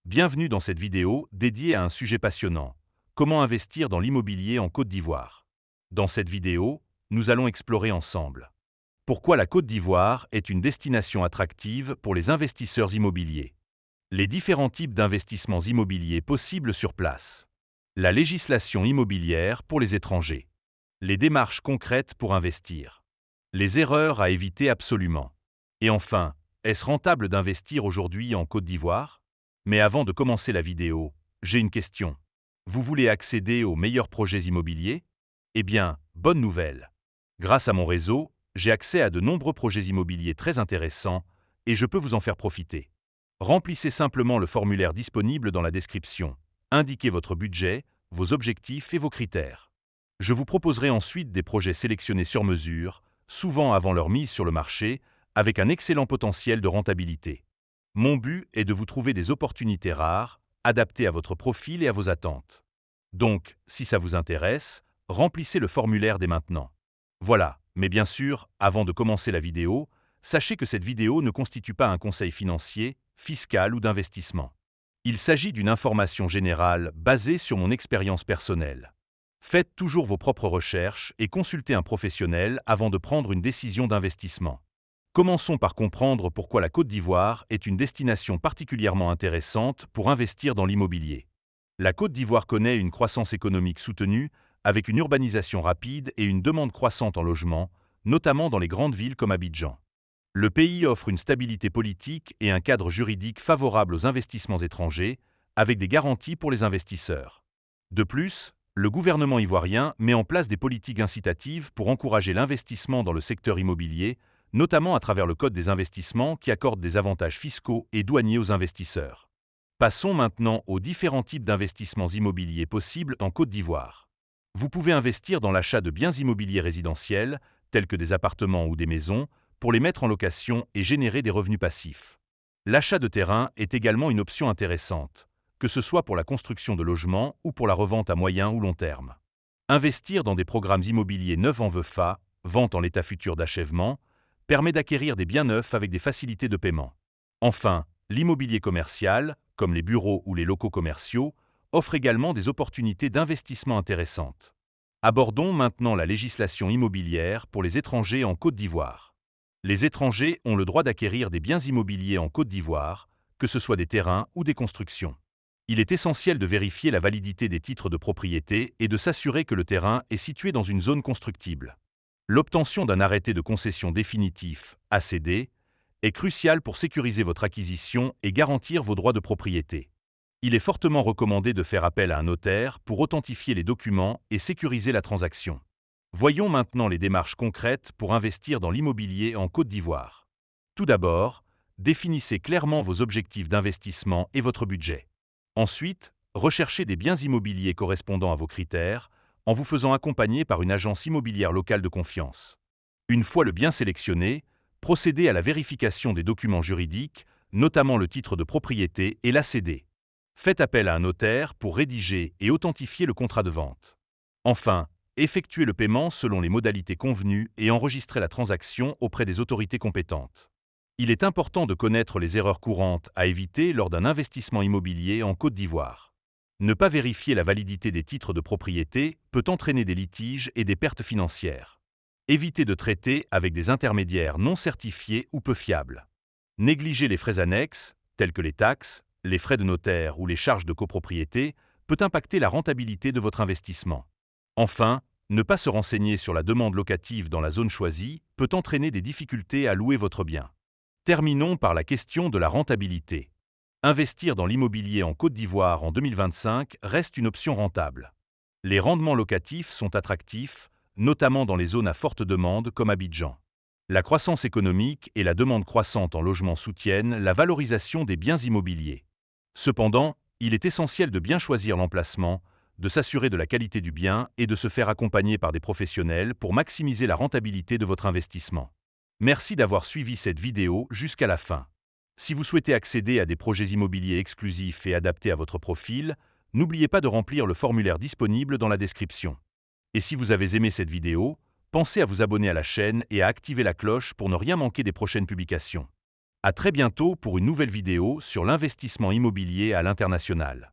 Bienvenue dans cette vidéo dédiée à un sujet passionnant. Comment investir dans l'immobilier en Côte d'Ivoire? Dans cette vidéo, nous allons explorer ensemble pourquoi la Côte d'Ivoire est une destination attractive pour les investisseurs immobiliers, les différents types d'investissements immobiliers possibles sur place, la législation immobilière pour les étrangers, les démarches concrètes pour investir, les erreurs à éviter absolument. Et enfin, est-ce rentable d'investir aujourd'hui en Côte d'Ivoire? Mais avant de commencer la vidéo, j'ai une question. Vous voulez accéder aux meilleurs projets immobiliers? Eh bien, bonne nouvelle. Grâce à mon réseau, j'ai accès à de nombreux projets immobiliers très intéressants et je peux vous en faire profiter. Remplissez simplement le formulaire disponible dans la description. Indiquez votre budget, vos objectifs et vos critères. Je vous proposerai ensuite des projets sélectionnés sur mesure, souvent avant leur mise sur le marché, avec un excellent potentiel de rentabilité. Mon but est de vous trouver des opportunités rares, adaptées à votre profil et à vos attentes. Donc, si ça vous intéresse, remplissez le formulaire dès maintenant. Voilà, mais bien sûr, avant de commencer la vidéo, sachez que cette vidéo ne constitue pas un conseil financier, fiscal ou d'investissement. Il s'agit d'une information générale basée sur mon expérience personnelle. Faites toujours vos propres recherches et consultez un professionnel avant de prendre une décision d'investissement. Commençons par comprendre pourquoi la Côte d'Ivoire est une destination particulièrement intéressante pour investir dans l'immobilier. La Côte d'Ivoire connaît une croissance économique soutenue, avec une urbanisation rapide et une demande croissante en logement, notamment dans les grandes villes comme Abidjan. Le pays offre une stabilité politique et un cadre juridique favorable aux investissements étrangers, avec des garanties pour les investisseurs. De plus, le gouvernement ivoirien met en place des politiques incitatives pour encourager l'investissement dans le secteur immobilier, notamment à travers le Code des investissements qui accorde des avantages fiscaux et douaniers aux investisseurs. Passons maintenant aux différents types d'investissements immobiliers possibles en Côte d'Ivoire. Vous pouvez investir dans l'achat de biens immobiliers résidentiels, tels que des appartements ou des maisons, pour les mettre en location et générer des revenus passifs. L'achat de terrain est également une option intéressante, que ce soit pour la construction de logements ou pour la revente à moyen ou long terme. Investir dans des programmes immobiliers neufs en VEFA, vente en l'état futur d'achèvement, permet d'acquérir des biens neufs avec des facilités de paiement. Enfin, l'immobilier commercial, comme les bureaux ou les locaux commerciaux, offre également des opportunités d'investissement intéressantes. Abordons maintenant la législation immobilière pour les étrangers en Côte d'Ivoire. Les étrangers ont le droit d'acquérir des biens immobiliers en Côte d'Ivoire, que ce soit des terrains ou des constructions. Il est essentiel de vérifier la validité des titres de propriété et de s'assurer que le terrain est situé dans une zone constructible. L'obtention d'un arrêté de concession définitif, ACD, est cruciale pour sécuriser votre acquisition et garantir vos droits de propriété. Il est fortement recommandé de faire appel à un notaire pour authentifier les documents et sécuriser la transaction. Voyons maintenant les démarches concrètes pour investir dans l'immobilier en Côte d'Ivoire. Tout d'abord, définissez clairement vos objectifs d'investissement et votre budget. Ensuite, recherchez des biens immobiliers correspondant à vos critères, en vous faisant accompagner par une agence immobilière locale de confiance. Une fois le bien sélectionné, procédez à la vérification des documents juridiques, notamment le titre de propriété et l'ACD. Faites appel à un notaire pour rédiger et authentifier le contrat de vente. Enfin, effectuez le paiement selon les modalités convenues et enregistrez la transaction auprès des autorités compétentes. Il est important de connaître les erreurs courantes à éviter lors d'un investissement immobilier en Côte d'Ivoire. Ne pas vérifier la validité des titres de propriété peut entraîner des litiges et des pertes financières. Évitez de traiter avec des intermédiaires non certifiés ou peu fiables. Négliger les frais annexes, tels que les taxes, les frais de notaire ou les charges de copropriété, peut impacter la rentabilité de votre investissement. Enfin, ne pas se renseigner sur la demande locative dans la zone choisie peut entraîner des difficultés à louer votre bien. Terminons par la question de la rentabilité. Investir dans l'immobilier en Côte d'Ivoire en 2025 reste une option rentable. Les rendements locatifs sont attractifs, notamment dans les zones à forte demande comme Abidjan. La croissance économique et la demande croissante en logement soutiennent la valorisation des biens immobiliers. Cependant, il est essentiel de bien choisir l'emplacement, de s'assurer de la qualité du bien et de se faire accompagner par des professionnels pour maximiser la rentabilité de votre investissement. Merci d'avoir suivi cette vidéo jusqu'à la fin. Si vous souhaitez accéder à des projets immobiliers exclusifs et adaptés à votre profil, n'oubliez pas de remplir le formulaire disponible dans la description. Et si vous avez aimé cette vidéo, pensez à vous abonner à la chaîne et à activer la cloche pour ne rien manquer des prochaines publications. À très bientôt pour une nouvelle vidéo sur l'investissement immobilier à l'international.